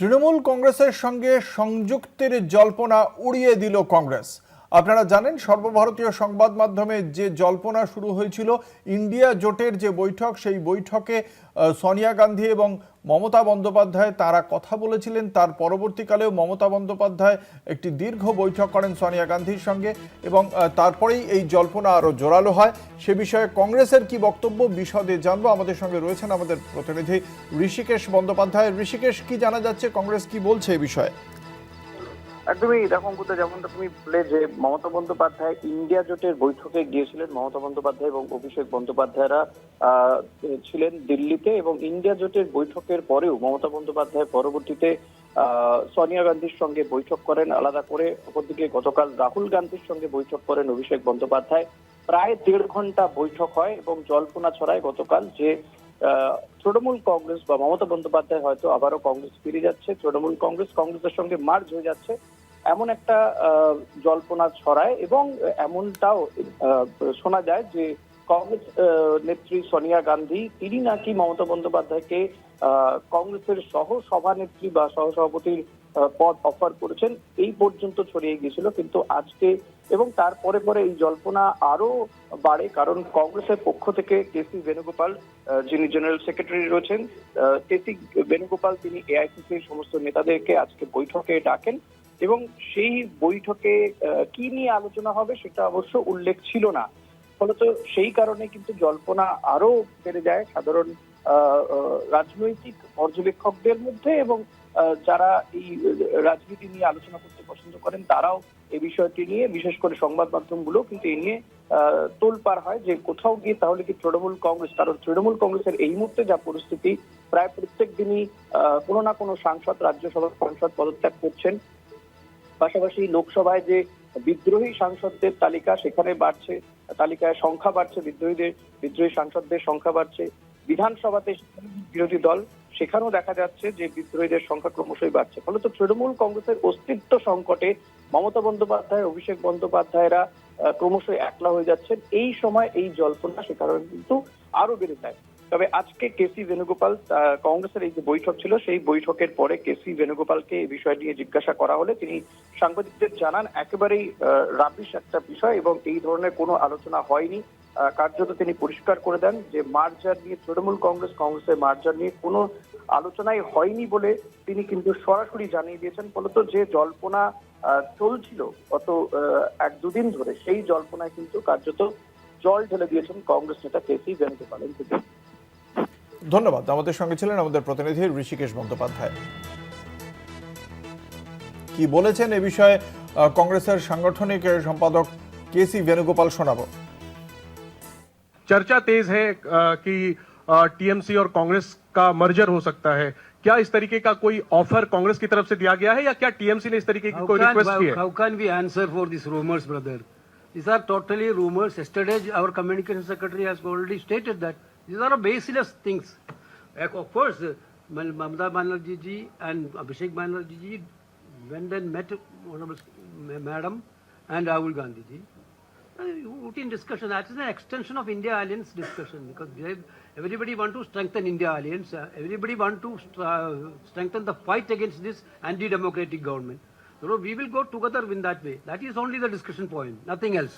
তৃণমূল কংগ্রেসের সঙ্গে সংযুক্তির জল্পনা উড়িয়ে দিল কংগ্রেস। আপনারা জানেন, সর্বভারতীয় সংবাদ মাধ্যমে যে জল্পনা শুরু হয়েছিল, ইন্ডিয়া জোটের যে বৈঠক, সেই বৈঠকে সোনিয়া গান্ধী এবং মমতা বন্দ্যোপাধ্যায় তারা কথা বলেছিলেন। তার পরবর্তীকালেও মমতা বন্দ্যোপাধ্যায় একটি দীর্ঘ বৈঠক করেন সোনিয়া গান্ধীর সঙ্গে এবং তারপরেই এই জল্পনা আরও জোরালো হয়। সে বিষয়ে কংগ্রেসের কি বক্তব্য, বিশদে জানবো। আমাদের সঙ্গে রয়েছেন আমাদের প্রতিনিধি ঋষিকেশ বন্দ্যোপাধ্যায়। ঋষিকেশ, কি জানা যাচ্ছে, কংগ্রেস কি বলছে এই বিষয়ে? একদমই এরকম করতে, যেমনটা তুমি বলে যে মমতা বন্দ্যোপাধ্যায় ইন্ডিয়া জোটের বৈঠকে গিয়েছিলেন। মমতা বন্দ্যোপাধ্যায় এবং অভিষেক বন্দ্যোপাধ্যায়রা ছিলেন দিল্লিতে, এবং ইন্ডিয়া জোটের বৈঠকের পরেও মমতা বন্দ্যোপাধ্যায় পরবর্তীতে সোনিয়া গান্ধীর সঙ্গে বৈঠক করেন আলাদা করে। অপরদিকে গতকাল রাহুল গান্ধীর সঙ্গে বৈঠক করেন অভিষেক বন্দ্যোপাধ্যায়। প্রায় 1.5 ঘন্টা বৈঠক হয় এবং জল্পনা ছড়ায় গতকাল যে তৃণমূল কংগ্রেস বা মমতা বন্দ্যোপাধ্যায় হয়তো আবারও কংগ্রেস ফিরে যাচ্ছে, তৃণমূল কংগ্রেসের সঙ্গে মার্জ হয়ে যাচ্ছে, এমন একটা জল্পনা ছড়ায়। এবং এমনটাও শোনা যায় যে কংগ্রেস নেত্রী সোনিয়া গান্ধী তিনি নাকি মমতা বন্দ্যোপাধ্যায়কে কংগ্রেসের সহ সভানেত্রী বা সহসভাপতির পদ অফার করেছেন। এই পর্যন্ত ছড়িয়ে গিয়েছিল, কিন্তু আজকে এবং তারপরে পরে এই জল্পনা আরো বাড়ে, কারণ কংগ্রেসের পক্ষ থেকে কেসি বেণুগোপাল, যিনি জেনারেল সেক্রেটারি রয়েছেন, কেসি বেণুগোপাল তিনি এআইসিসির সমস্ত নেতাদেরকে আজকে বৈঠকে ডাকেন, এবং সেই বৈঠকে কি নিয়ে আলোচনা হবে সেটা অবশ্য উল্লেখ ছিল না। ফলত সেই কারণে কিন্তু জল্পনা আরো বেড়ে যায় সাধারণ রাজনৈতিক পর্যবেক্ষকদের মধ্যে, এবং যারা এই রাজনীতি নিয়ে আলোচনা করতে পছন্দ করেন তারাও এই বিষয়টি নিয়ে, বিশেষ করে সংবাদ মাধ্যমগুলো কিন্তু এই নিয়ে তোলপাড় হয় যে কোথাও গিয়ে তাহলে কি তৃণমূল কংগ্রেস, কারণ তৃণমূল কংগ্রেসের এই মুহূর্তে যা পরিস্থিতি, প্রায় প্রত্যেক দিনই কোনো না কোনো সাংসদ, রাজ্যসভার সাংসদ পদত্যাগ করছেন। পাশাপাশি লোকসভায় যে বিদ্রোহী সাংসদদের তালিকা, সেখানে বাড়ছে, তালিকায় সংখ্যা বাড়ছে, বিদ্রোহী সাংসদদের সংখ্যা বাড়ছে। বিধানসভাতে বিরোধী দল, সেখানেও দেখা যাচ্ছে যে বিদ্রোহীদের সংখ্যা ক্রমশই বাড়ছে। ফলত তৃণমূল কংগ্রেসের অস্তিত্ব সংকটে মমতা বন্দ্যোপাধ্যায়, অভিষেক বন্দ্যোপাধ্যায়রা ক্রমশই একলা হয়ে যাচ্ছেন। এই সময় এই জল্পনা সে কারণে কিন্তু আরো বেড়ে যায়। তবে আজকে কেসি বেণুগোপাল, কংগ্রেসের এই যে বৈঠক ছিল, সেই বৈঠকের পরে কেসি বেণুগোপালকে এই বিষয় নিয়ে জিজ্ঞাসা করা হলে তিনি সাংবাদিকদের জানান একেবারেই রাবিশ একটা বিষয় এবং এই ধরনের কোনো আলোচনা হয়নি। কার্যত তিনি পরিষ্কার করে দেন যে মার্জার নিয়ে, তৃণমূল কংগ্রেসের মার্জার নিয়ে কোনো আলোচনাই হয়নি বলে তিনি কিন্তু সরাসরি জানিয়ে দিয়েছেন। ফলত যে জল্পনা চলছিল গত 1-2 দিন ধরে, সেই জল্পনায় কিন্তু কার্যত জল ঢেলে দিয়েছেন কংগ্রেস নেতা কেসি বেণুগোপাল। ধন্যবাদ। আমাদের সঙ্গে ছিলেন আমাদের প্রতিনিধি ঋষিকেশ বন্দ্যোপাধ্যায়। কি বলেছেন এ বিষয়ে কংগ্রেসের সাংগঠনিক সম্পাদক কেসি বেণুগোপাল, শোনাবো। चर्चा तेज है कि टीएमसी और कांग्रेस का मर्जर हो सकता है। क्या इस तरीके का कोई ऑफर कांग्रेस की तरफ से दिया गया है, या क्या टीएमसी ने इस तरीके की कोई रिक्वेस्ट की है? How can we answer for these rumors, brother? These are totally rumors. Yesterday, our communication secretary has already stated that these are baseless things. Of course, Mamata Banerjee ji and Abhishek Banerjee ji went and met Honorable Madam and Rahul Gandhi ji. Routine discussion. That is an extension of India Alliance discussion, because everybody want to strengthen India Alliance. Everybody want to strengthen the fight against this anti-democratic government. So we will go together in that way. That is only the discussion point, nothing else.